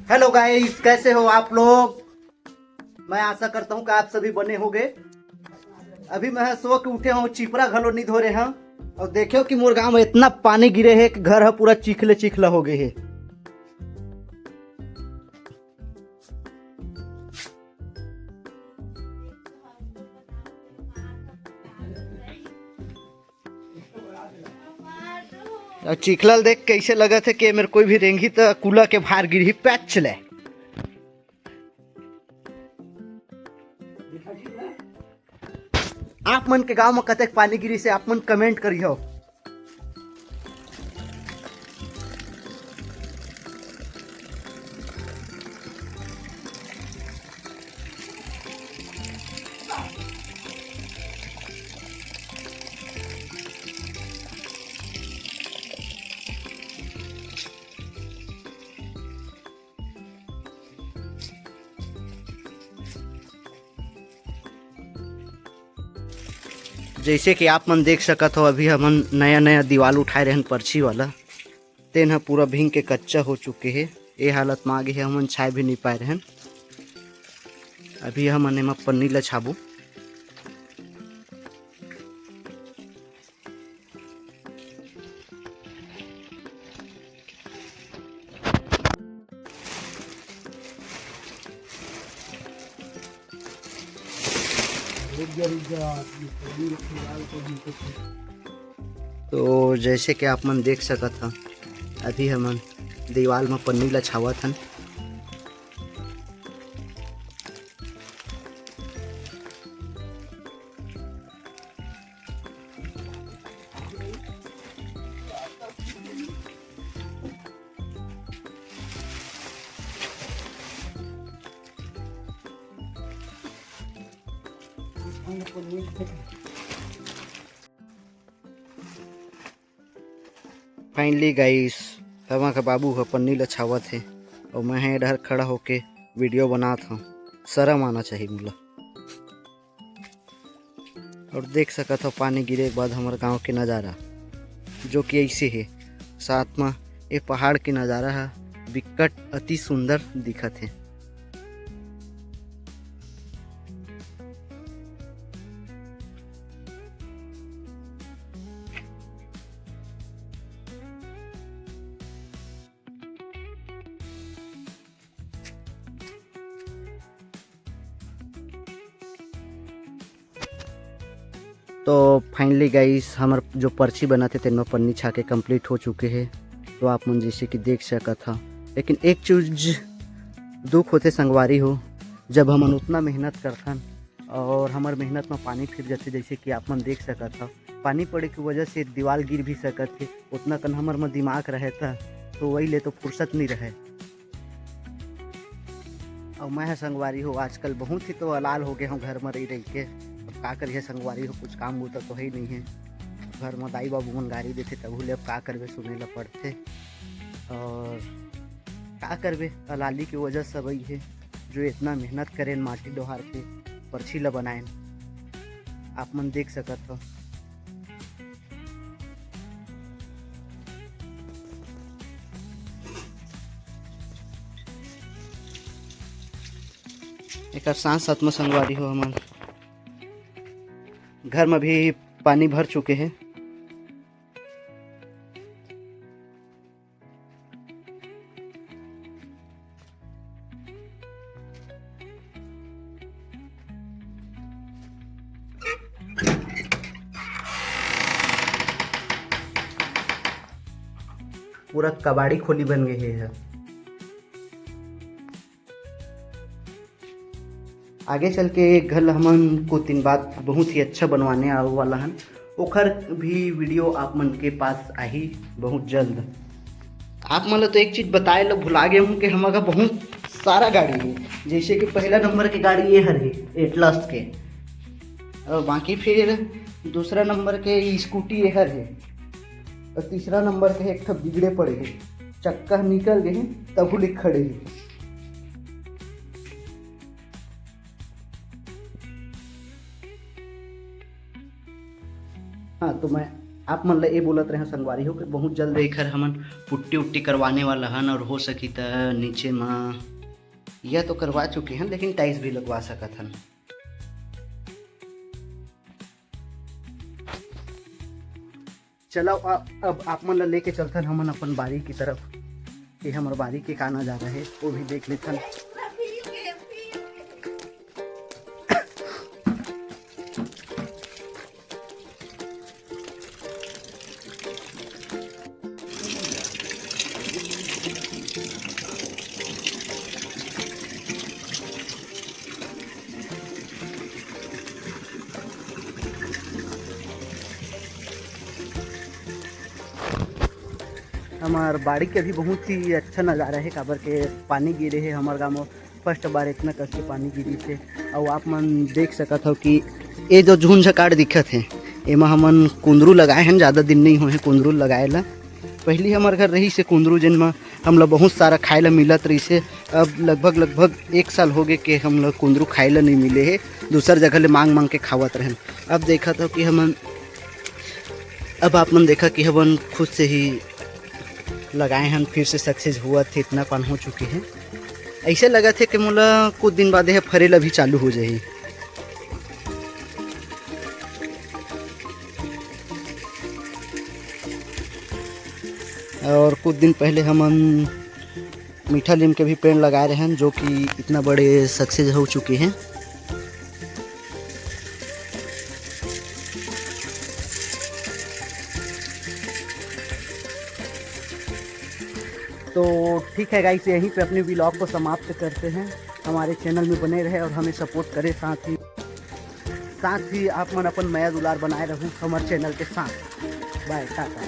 Hello guys, कैसे हो आप लोग। मैं आशा करता हूँ कि आप सभी बने होंगे। अभी मैं सो के उठे हूँ, चिपरा घलो नहीं धो रहे हैं। और देखो कि मोर गांव में इतना पानी गिरे है कि घर है पूरा चिखले चिखला हो गए है। और चिखला देख कैसे लगा थे कि मेरे कोई भी रेंगी तो कूला के बाहर गिरी पैच चले। आप मन के गांव में कतक पानी गिरी से आप मन कमेंट करियो। जैसे कि आप मन देख सकत हो, अभी हमन नया नया दीवार उठाए रहन पर्ची वाला। तेन ह पूरा भींग के कच्चा हो चुके है। ये हालत में आगे है, हमन छाए भी नहीं पाए रहन। अभी हमन एमा पन्नी ला छाबू। तो जैसे कि आप मन देख सकत ह, अभी हमन दीवार में पन्नी ला छावत हन। फाइनली गाइस, हवा का बाबू ह पन्नी ला छावत है और मैं है इधर खड़ा होके वीडियो बनात हूँ। शर्म आना चाहिए मोला। और देख सकत हो पानी गिरे के बाद हमारे गांव के नज़ारा, जो कि ऐसे है। साथ में ये पहाड़ के नज़ारा है, बिकट अति सुंदर दिखत है। तो फाइनली गाइस, हमार जो पर्ची बना थे तेन में पन्नी छा के कंप्लीट हो चुके हैं। तो आप मन जैसे कि देख सकत था, लेकिन एक चीज दुख होते संगवारी हो, जब हम उतना मेहनत करथन और हमार मेहनत में पानी फिर जाते। जैसे कि आप मन देख सकत था, पानी पड़े की वजह से दीवार गिर भी सकत थे। उतना कन हमार में दिमाग रहे था, तो वही ले तो फुर्सत नहीं रहे। और मैं संगवारी हो आजकल बहुत ही तो अलाल हो गए हूँ घर में रही रही के। अब का करिए संगवारी हो, कुछ काम बूता तो है ही नहीं है। घर में दाई बाबू मन गाड़ी देते तब ले, अब का करबे, सुने ला पड़ते। और का करबे, अलाली की वजह से वही है जो इतना मेहनत करें माटी डोहार के पर्ची ला बनाए। आप मन देख सकत हो। एक साथ साथ में संगवारी हो, हमारे घर में भी पानी भर चुके हैं। पूरा कबाड़ी खोली बन गई है। आगे चल के घर हमन को तीन बात बहुत ही अच्छा बनवाने आने वाला है। ओखर भी वीडियो आप मन के पास आई बहुत जल्द। आप मतलब तो एक चीज़ बताए लो भुला गए हूँ कि हमारा बहुत सारा गाड़ी है। जैसे कि पहला नंबर की गाड़ी ये हर है एटलस के, और बाकी फिर दूसरा नंबर के स्कूटी ये हर है, और तीसरा नंबर के एक ठो बिगड़े पड़े हैं, चक्का निकल गए हैं तब लिख खड़े हैं। हाँ, तो मैं आप मन ल ये बोलत रहे संगवारी हो कि बहुत जल्द एखर हमन पुट्टी उट्टी करवाने वाला हन, और हो सकी त नीचे में यह तो करवा चुके हैं, लेकिन टाइल्स भी लगवा सकत हन। चलो अब आप मन ल लेके चलथन हमन अपन बारी की तरफ कि हमारे बारी के का नजारा है वो भी देख लेथन। हमार बाड़ी के भी बहुत ही अच्छा नज़ारा है, काबर के पानी गिरे है हमारे गाँव में फर्स्ट बार इतना कस के पानी गिरी थे। और आप मन देख सकत हो कि ये जो झुंझकार दिखत है एमा हमन कुंदरू लगाए हैं, ज़्यादा दिन नहीं हुए हैं कुंदरू लगाए ला। पहली हमारे घर रही से कुंदरू जिनमें हम लोग बहुत सारा खाए ला मिलत रही से। अब लगभग 1 साल हो गए कि हम लोग कुंदरू खाए ला नहीं मिले है, दूसर जगह ले मांग मांग के खावत रहें। अब देखा था कि हमन, अब आप मन देखा कि हमन खुद से ही लगाए हैं, फिर से सक्सेस हुआ थे, इतना पान हो चुके हैं। ऐसे लगा थे कि मोला कुछ दिन बाद यह फरेला भी चालू हो जाए। और कुछ दिन पहले हमन मीठा नीम के भी पेड़ लगाए रहे हैं, जो कि इतना बड़े सक्सेस हो चुके हैं। तो ठीक है गाइस, यहीं पे अपने व्लॉग को समाप्त करते हैं। हमारे चैनल में बने रहे और हमें सपोर्ट करें, साथ ही आप मन अपन नया दुलार बनाए रहूँ हमारे चैनल के साथ। बाय, टाटा।